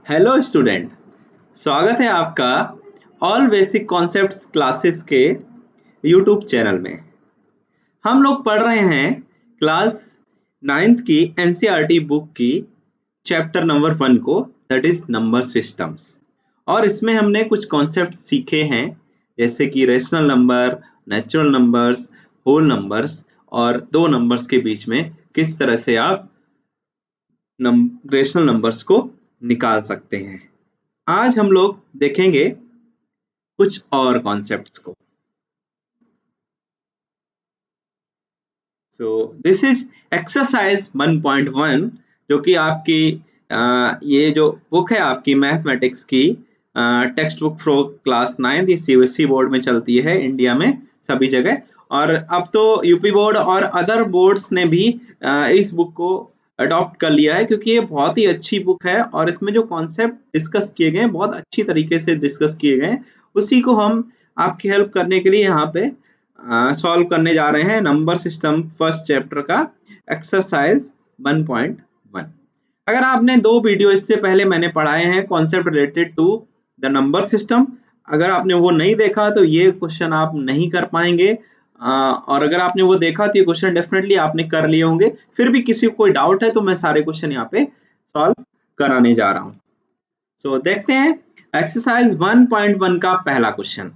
Hello student, स्वागत है आपका ऑल बेसिक कॉन्सेप्ट्स क्लासेस के यूट्यूब चैनल में। हम लोग पढ़ रहे हैं क्लास 9th की एनसीईआरटी बुक की चैप्टर नंबर 1 को, दैट इज नंबर सिस्टम्स। और इसमें हमने कुछ कॉन्सेप्ट सीखे हैं जैसे कि rational number, natural numbers, whole numbers और दो नंबर्स के बीच में किस तरह से आप रेशनल नंबर्स को निकाल सकते हैं। आज हम लोग देखेंगे कुछ और कॉन्सेप्ट्स को। सो दिस इज एक्सरसाइज 1.1 जो कि आपकी ये जो बुक है आपकी मैथमेटिक्स की टेक्स्ट बुक फॉर क्लास 9, ये सीबीएसई बोर्ड में चलती है इंडिया में सभी जगह। और अब तो यूपी बोर्ड और अदर बोर्ड्स ने भी इस बुक को अडॉप्ट कर लिया है, क्योंकि ये बहुत ही अच्छी बुक है और इसमें जो कॉन्सेप्ट डिस्कस किए गए हैं बहुत अच्छी तरीके से डिस्कस किए गए हैं। उसी को हम आपकी हेल्प करने के लिए यहाँ पे सॉल्व करने जा रहे हैं नंबर सिस्टम फर्स्ट चैप्टर का एक्सरसाइज 1.1। अगर आपने दो वीडियो इससे पहले मैंने पढ़ाए हैं concept related to the number system, अगर आपने वो नहीं देखा तो ये क्वेश्चन आप नहीं कर पाएंगे, और अगर आपने वो देखा तो ये क्वेश्चन डेफिनेटली आपने कर लिए होंगे। फिर भी किसी को कोई डाउट है तो मैं सारे क्वेश्चन यहाँ पे सॉल्व कराने जा रहा हूँ। तो देखते हैं एक्सरसाइज 1.1 का पहला question.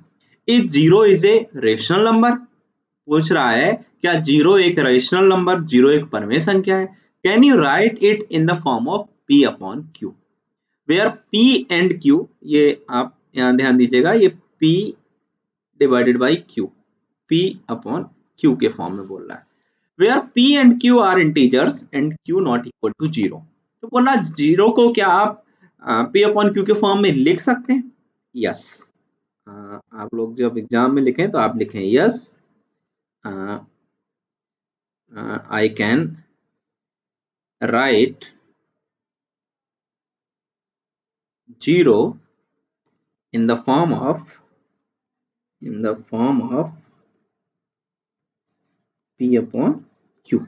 If zero is a rational number, पूछ रहा है क्या जीरो एक रेशनल नंबर, जीरो एक परमेय संख्या है। Can you write it in the form of p upon q, where p and q, ये आप यहाँ ध्यान दीजिएगा, ये p divided by q, p upon q के फॉर्म में बोल रहा है। Where p and q are integers and q not equal to zero. तो बोला जीरो को क्या आप p अपॉन q के फॉर्म में लिख सकते हैं? यस। आप लोग जब एग्जाम में लिखें तो आप लिखें yes, I can write 0 in the form of p upon q।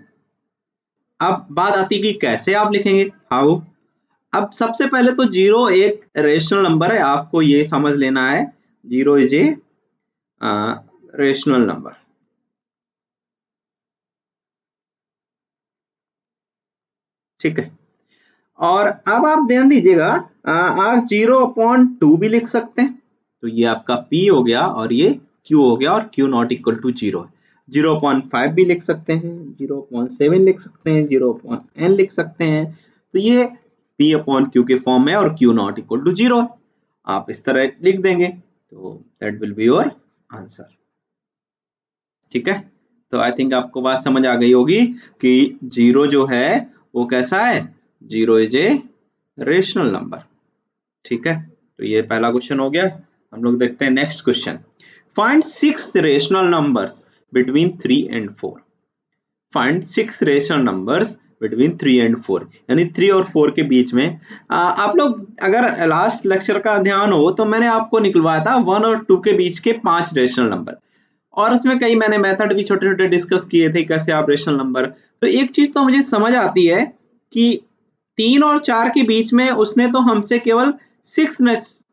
अब बात आती है कि कैसे आप लिखेंगे, हाउ। अब सबसे पहले तो जीरो एक रेशनल नंबर है, आपको ये समझ लेना है, zero is a rational number. ठीक है, और अब आप ध्यान दीजिएगा, आप 0/2 भी लिख सकते हैं, तो ये आपका p हो गया और ये q हो गया, और q not equal to zero है। 0.5 भी लिख सकते हैं, 0.7 लिख सकते हैं, 0.n लिख सकते हैं, तो ये p अपॉन q के फॉर्म में और q not equal to zero है। आप इस तरह लिख देंगे तो that will be your answer. ठीक है, तो आई थिंक आपको बात समझ आ गई होगी कि जीरो जो है वो कैसा है, zero is a rational number. ठीक है, तो ये पहला क्वेश्चन हो गया। हम लोग देखते हैं next question. Find 6 rational numbers between 3 and 4। Find 6 rational numbers between 3 and 4, यानी 3 और 4 के बीच में। आप लोग अगर लास्ट लेक्चर का ध्यान हो तो मैंने आपको निकलवाया था 1 और 2 के बीच के 5 रेशनल नंबर, और उसमें कई मैंने मेथड भी छोटे छोटे डिस्कस किए थे कैसे आप रेशनल नंबर। तो एक चीज तो मुझे समझ आती है कि 3 और 4 के बीच में उसने तो हमसे केवल 6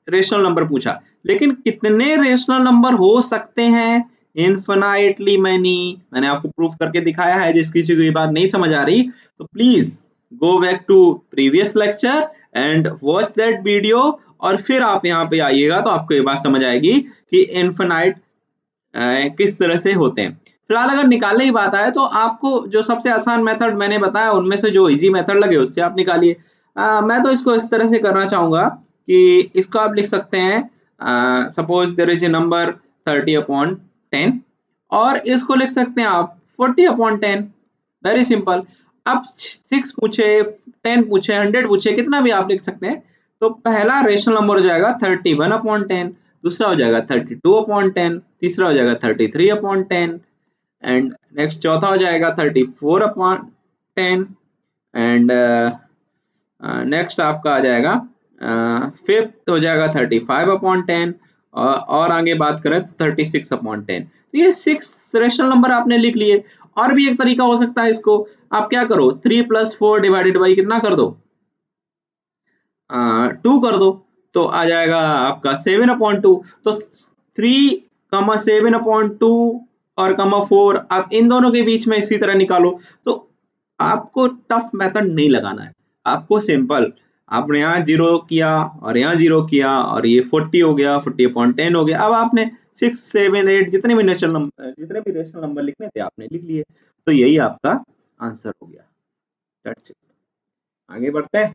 रेशनल नंबर पूछा, लेकिन कितने रेशनल नंबर हो सकते हैं? Infinitely many. मैंने आपको प्रूफ करके दिखाया है, जिस किसी को ये बात नहीं समझ आ रही तो please go back to previous lecture and watch that video, और फिर आप यहाँ पे आइएगा तो आपको ये बात समझ आएगी कि इनफिनाइट किस तरह से होते हैं। फिलहाल अगर निकालने की बात आए तो आपको जो सबसे आसान मेथड मैंने बताया उनमें से जो इजी मेथड लगे उससे आप निकालिए। मैं तो इसको इस तरह से करना चाहूंगा कि इसको आप लिख सकते हैं, suppose there is a number 30/10, और इसको लिख सकते हैं आप 40/10। Very simple. अब 6 पूछे, 10 पूछे, 100 पूछे, कितना भी आप लिख सकते हैं। तो पहला रेशनल नंबर हो जाएगा 31/10, दूसरा हो जाएगा 32/10, तीसरा हो जाएगा 33/10, एंड नेक्स्ट चौथा हो जाएगा 34/10, एंड नेक्स्ट आपका आ जाएगा फिफ्थ हो जाएगा 35/10, और आगे बात करें तो 36/10। तो ये 6 रेशनल नंबर आपने लिख लिए। और भी एक तरीका हो सकता है, इसको आप क्या करो, 3 + 4 डिवाइडेड बाई कितना कर दो, 2 कर दो तो आ जाएगा आपका 7/2। तो 3,7/2 और 4, अब इन दोनों के बीच में इसी तरह निकालो। तो आपको टफ मेथड नहीं लगाना है, आपको सिंपल, आपने यहाँ 0 किया और यहाँ 0 किया और ये 40 हो गया, 40/10 हो गया। अब आपने 6, 7, 8 जितने भी रेशनल नंबर लिखने थे आपने लिख लिए। तो यही आपका आंसर हो गया। That's it. आगे बढ़ते हैं,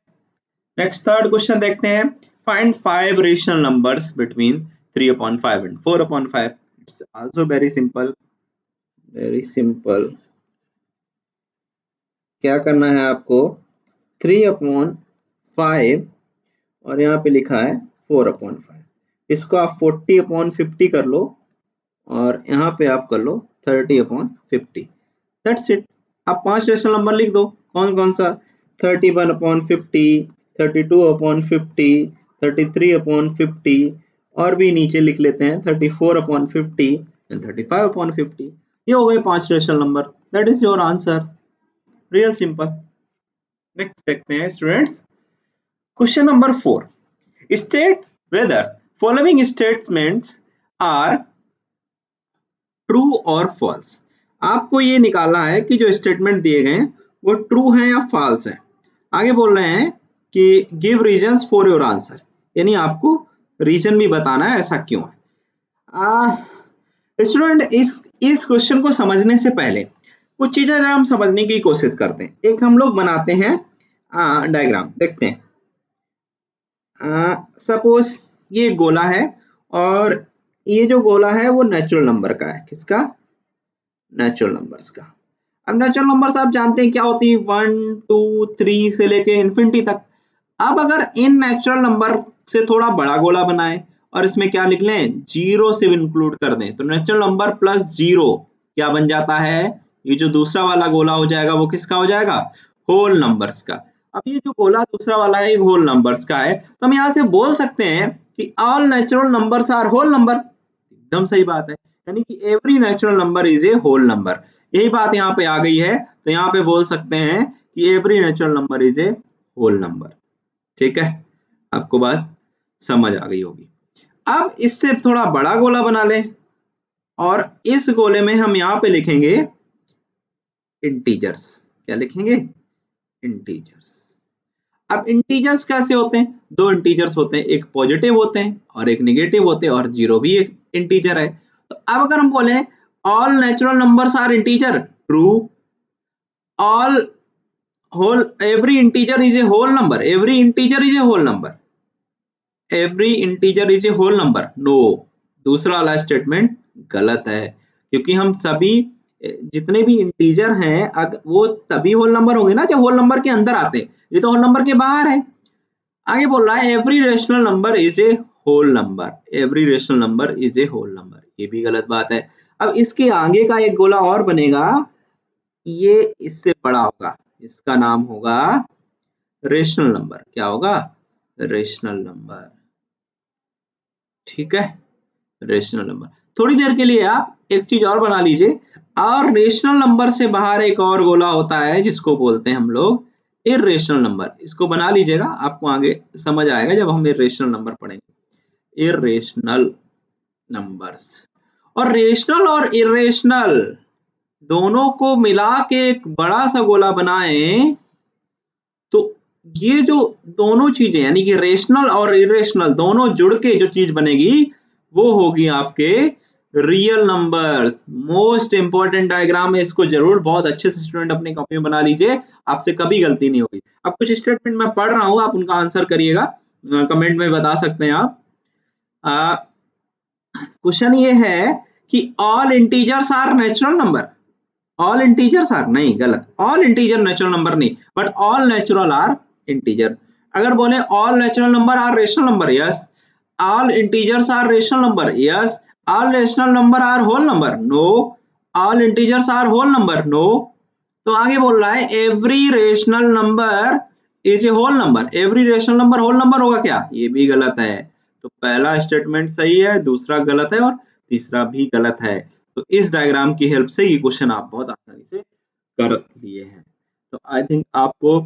नेक्स्ट थर्ड क्वेश्चन देखते हैं। Find 5 rational numbers between 3/5 and 4/5। It's also very simple, very simple. क्या करना है आपको, 3/5 और यहाँ पे लिखा है 4/5, इसको आप 40/50 कर लो और यहाँ पे आप कर लो 30/50। That's it. आप 5 रेशनल नंबर लिख दो। कौन कौन सा, 31/50, 32/50, 33/50 और भी नीचे लिख लेते हैं 34/50 एंड 35/50। ये हो गए 5 rational number. That is your answer, real simple. Next देखते हैं students, question number 4। State whether following statements are true और फॉल्स। आपको ये निकालना है कि जो स्टेटमेंट दिए गए हैं वो ट्रू हैं या फॉल्स हैं। आगे बोल रहे हैं कि give reasons for your answer, यानी आपको रीजन भी बताना है ऐसा क्यों है। स्टूडेंट इस क्वेश्चन को समझने से पहले कुछ चीजें हम समझने की कोशिश करते हैं। एक हम लोग बनाते हैं डायग्राम, देखते हैं। सपोज ये गोला है और ये जो गोला है वो नेचुरल नंबर का है। किसका, नेचुरल नंबर्स का। अब नेचुरल नंबर्स आप जानते हैं क्या होती है, 1, 2, 3 से लेके इन्फिनिटी तक। अब अगर इन नेचुरल नंबर से थोड़ा बड़ा गोला बनाए और इसमें क्या लिख लें, 0 से इंक्लूड कर दें, तो नेचुरल नंबर प्लस 0 क्या बन जाता है, ये जो दूसरा वाला गोला हो जाएगा वो किसका हो जाएगा, होल नंबर्स का। अब ये जो गोला दूसरा वाला है होल नंबर्स का है, तो हम यहाँ से बोल सकते हैं कि all natural numbers are whole number. एकदम सही बात है, यानी कि every natural number is a whole number. यही बात यहाँ पे आ गई है, तो यहाँ पे बोल सकते हैं कि every natural number is a whole number. ठीक है, आपको बात समझ आ गई होगी। अब इससे थोड़ा बड़ा गोला बना लें और इस गोले में हम यहाँ पे लिखेंगे इंटीजर्स। क्या लिखेंगे, इंटीजर्स। अब इंटीजर्स कैसे होते हैं, दो इंटीजर्स होते हैं, एक पॉजिटिव होते हैं और एक नेगेटिव होते हैं, और 0 भी एक इंटीजर है। तो अब अगर हम बोले all natural numbers are integer, true. All whole every integer is a whole number, every integer is a whole number, every integer is a whole number, no. दूसरा वाला स्टेटमेंट गलत है, क्योंकि हम सभी जितने भी इंटीजर हैं वो तभी होल नंबर होंगे ना जब होल नंबर के अंदर आते हैं, ये तो होल नंबर के बाहर है। आगे बोल रहा है every rational number is a whole number, every rational number is a whole number, ये भी गलत बात है। अब इसके आगे का एक गोला और बनेगा, ये इससे बड़ा होगा, इसका नाम होगा रेशनल नंबर। क्या होगा, रेशनल नंबर। ठीक है, रेशनल नंबर। थोड़ी देर के लिए आप एक चीज और बना लीजिए, और रेशनल नंबर से बाहर एक और गोला होता है जिसको बोलते हैं हम लोग इर्रेशनल नंबर। इसको बना लीजिएगा, आपको आगे समझ आएगा जब हम इर्रेशनल नंबर पढ़ेंगे। इर्रेशनल नंबर्स, और रेशनल और इर्रेशनल दोनों को मिला के एक बड़ा सा गोला बनाएं, तो ये जो दोनों चीजें यानी कि रेशनल और इरेशनल दोनों जुड़ के जो चीज बनेगी वो होगी आपके real numbers. Most important diagram है, इसको जरूर बहुत अच्छे से स्टूडेंट अपनी कॉपी में बना लीजिए, आपसे कभी गलती नहीं होगी। अब कुछ स्टेटमेंट मैं पढ़ रहा हूं, आप उनका आंसर करिएगा, कमेंट में बता सकते हैं आप। क्वेश्चन ये है कि all integers are natural number, all integers are, नहीं गलत, ऑल इंटीजर नेचुरल नंबर नहीं, but all natural are integer. अगर बोले all natural number are rational number, yes. All integers are rational number, yes. All rational number are whole number, no. All integers are whole number, no. तो आगे बोल रहा है every rational number is a whole number, every rational number whole number होगा क्या, ये भी गलत है। तो पहला स्टेटमेंट सही है, दूसरा गलत है और तीसरा भी गलत है। तो इस डायग्राम की हेल्प से ये क्वेश्चन आप बहुत आसानी से कर लिए हैं। तो आई थिंक आपको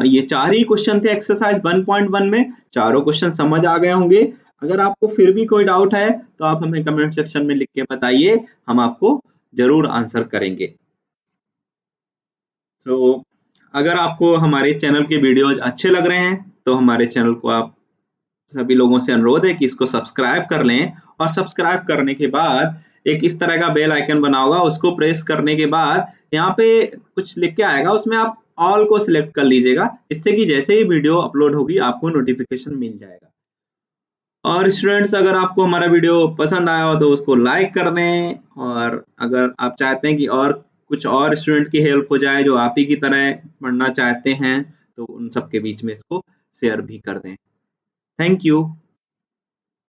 ये 4 ही क्वेश्चन थे एक्सरसाइज 1.1 में, चारों क्वेश्चन समझ आ गए होंगे। अगर आपको फिर भी कोई डाउट है तो आप हमें कमेंट सेक्शन में लिख के बताइए, हम आपको जरूर आंसर करेंगे। तो अगर आपको हमारे चैनल के वीडियोज अच्छे लग रहे हैं तो हमारे चैनल को आप सभी लोगों से अनुरोध है कि इसको सब्सक्राइब कर लें, और सब्सक्राइब करने के बाद एक इस तरह का बेल आइकन बना होगा, उसको प्रेस करने के बाद यहाँ पे कुछ लिख के आएगा, उसमें आप ऑल को सिलेक्ट कर लीजिएगा, इससे कि जैसे ही वीडियो अपलोड होगी आपको नोटिफिकेशन मिल जाएगा। और स्टूडेंट्स, अगर आपको हमारा वीडियो पसंद आया हो तो उसको लाइक कर दें, और अगर आप चाहते हैं कि और कुछ और स्टूडेंट की हेल्प हो जाए जो आप ही की तरह पढ़ना चाहते हैं तो उन सबके बीच में इसको शेयर भी कर दें। Thank you.